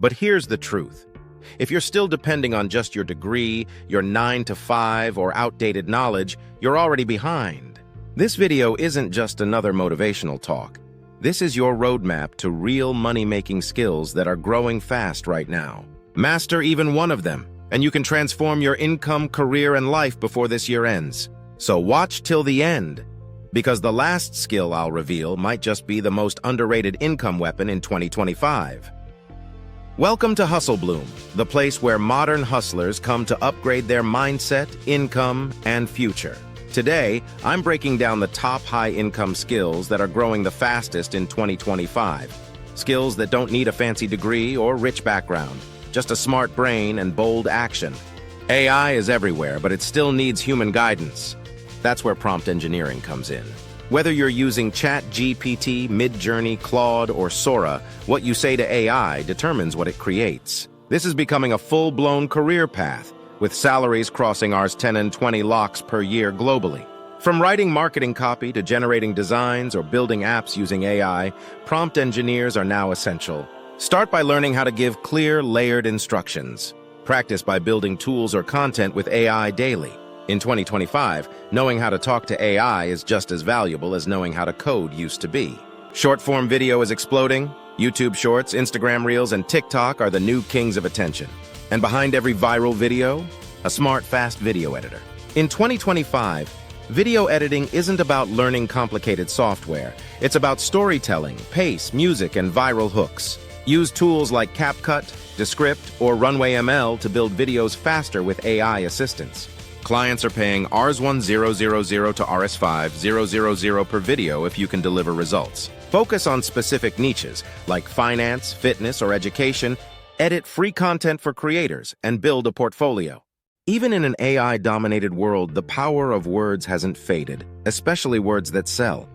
But here's the truth. If you're still depending on just your degree, your 9 to 5, or outdated knowledge, you're already behind. This video isn't just another motivational talk. This is your roadmap to real money-making skills that are growing fast right now. Master even one of them, and you can transform your income, career, and life before this year ends. So watch till the end, because the last skill I'll reveal might just be the most underrated income weapon in 2025. Welcome to Hustle Bloom, the place where modern hustlers come to upgrade their mindset, income, and future. Today, I'm breaking down the top high-income skills that are growing the fastest in 2025. Skills that don't need a fancy degree or rich background, just a smart brain and bold action. AI is everywhere, but it still needs human guidance. That's where prompt engineering comes in. Whether you're using ChatGPT, Midjourney, Claude, or Sora, what you say to AI determines what it creates. This is becoming a full-blown career path, with salaries crossing Rs 10 and 20 lakhs per year globally. From writing marketing copy to generating designs or building apps using AI, prompt engineers are now essential. Start by learning how to give clear, layered instructions. Practice by building tools or content with AI daily. In 2025, knowing how to talk to AI is just as valuable as knowing how to code used to be. Short-form video is exploding. YouTube Shorts, Instagram Reels, and TikTok are the new kings of attention. And behind every viral video, a smart, fast video editor. In 2025, video editing isn't about learning complicated software. It's about storytelling, pace, music, and viral hooks. Use tools like CapCut, Descript, or Runway ML to build videos faster with AI assistance. Clients are paying Rs1000 to Rs5000 per video if you can deliver results. Focus on specific niches like finance, fitness, or education. Edit free content for creators and build a portfolio. Even in an AI-dominated world, the power of words hasn't faded, especially words that sell.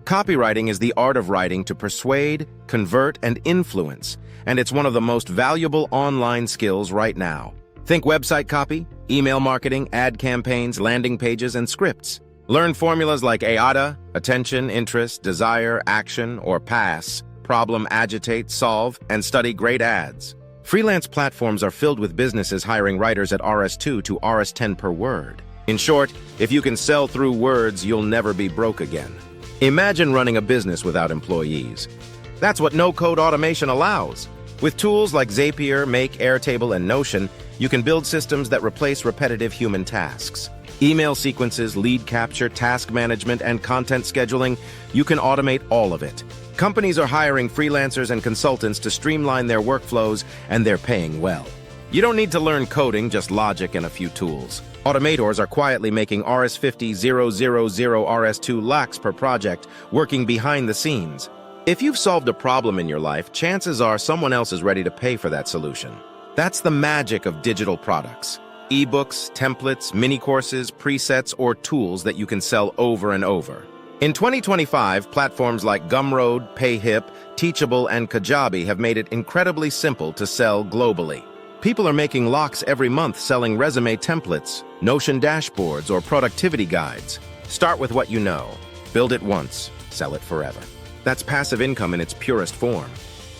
Copywriting is the art of writing to persuade, convert, and influence, and it's one of the most valuable online skills right now. Think website copy, email marketing, ad campaigns, landing pages, and scripts. Learn formulas like Adda, attention, interest, desire, action, or pass, problem, agitate, solve, and study great ads. Freelance platforms are filled with businesses hiring writers at Rs2 to Rs10 per word. In short, if you can sell through words, you'll never be broke again. Imagine running a business without employees. That's what no-code automation allows. With tools like Zapier, Make, Airtable, and Notion, you can build systems that replace repetitive human tasks. Email sequences, lead capture, task management, and content scheduling, you can automate all of it. Companies are hiring freelancers and consultants to streamline their workflows, and they're paying well. You don't need to learn coding, just logic and a few tools. Automators are quietly making Rs50,000 Rs2 lakhs per project, working behind the scenes. If you've solved a problem in your life, chances are someone else is ready to pay for that solution. That's the magic of digital products. Ebooks, templates, mini-courses, presets, or tools that you can sell over and over. In 2025, platforms like Gumroad, PayHip, Teachable, and Kajabi have made it incredibly simple to sell globally. People are making lakhs every month selling resume templates, Notion dashboards, or productivity guides. Start with what you know. Build it once, sell it forever. That's passive income in its purest form.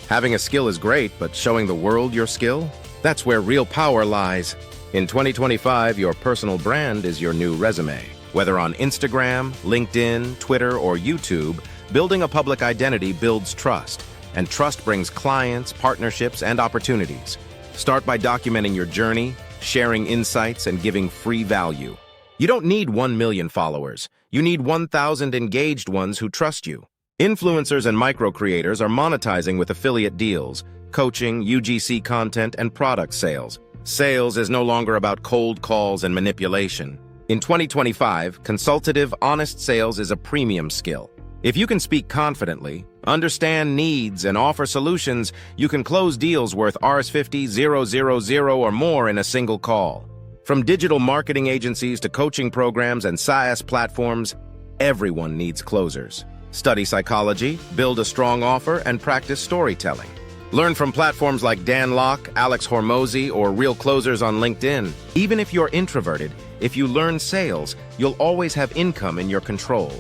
Having a skill is great, but showing the world your skill? That's where real power lies. In 2025, your personal brand is your new resume. Whether on Instagram, LinkedIn, Twitter, or YouTube, building a public identity builds trust, and trust brings clients, partnerships, and opportunities. Start by documenting your journey, sharing insights, and giving free value. You don't need 1 million followers. You need 1,000 engaged ones who trust you. Influencers and micro-creators are monetizing with affiliate deals, coaching, UGC content, and product sales. Sales is no longer about cold calls and manipulation. In 2025, consultative, honest sales is a premium skill. If you can speak confidently, understand needs, and offer solutions, you can close deals worth Rs50,000 or more in a single call. From digital marketing agencies to coaching programs and SaaS platforms, everyone needs closers. Study psychology, build a strong offer, and practice storytelling. Learn from platforms like Dan Locke, Alex Hormozy, or Real Closers on LinkedIn. Even if you're introverted, if you learn sales, you'll always have income in your control.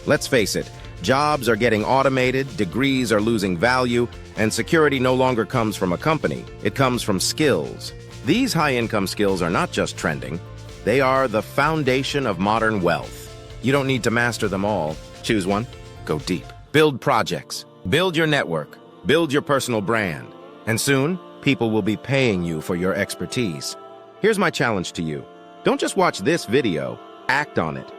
Let's face it, Jobs are getting automated, degrees are losing value, and security no longer comes from a company. It comes from skills. These high-income skills are not just trending. They are the foundation of modern wealth. You don't need to master them all. Choose one. Go deep. Build projects. Build your network. Build your personal brand. And soon, people will be paying you for your expertise. Here's my challenge to you. Don't just watch this video. Act on it.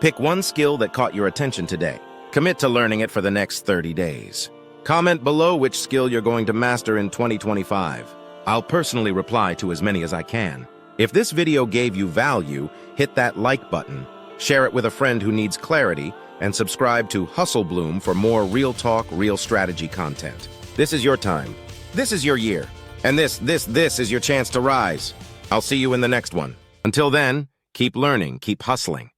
Pick one skill that caught your attention today. Commit to learning it for the next 30 days. Comment below which skill you're going to master in 2025. I'll personally reply to as many as I can. If this video gave you value, hit that like button, share it with a friend who needs clarity, and subscribe to Hustle Bloom for more real talk, real strategy content. This is your time. This is your year. And this is your chance to rise. I'll see you in the next one. Until then, keep learning, keep hustling.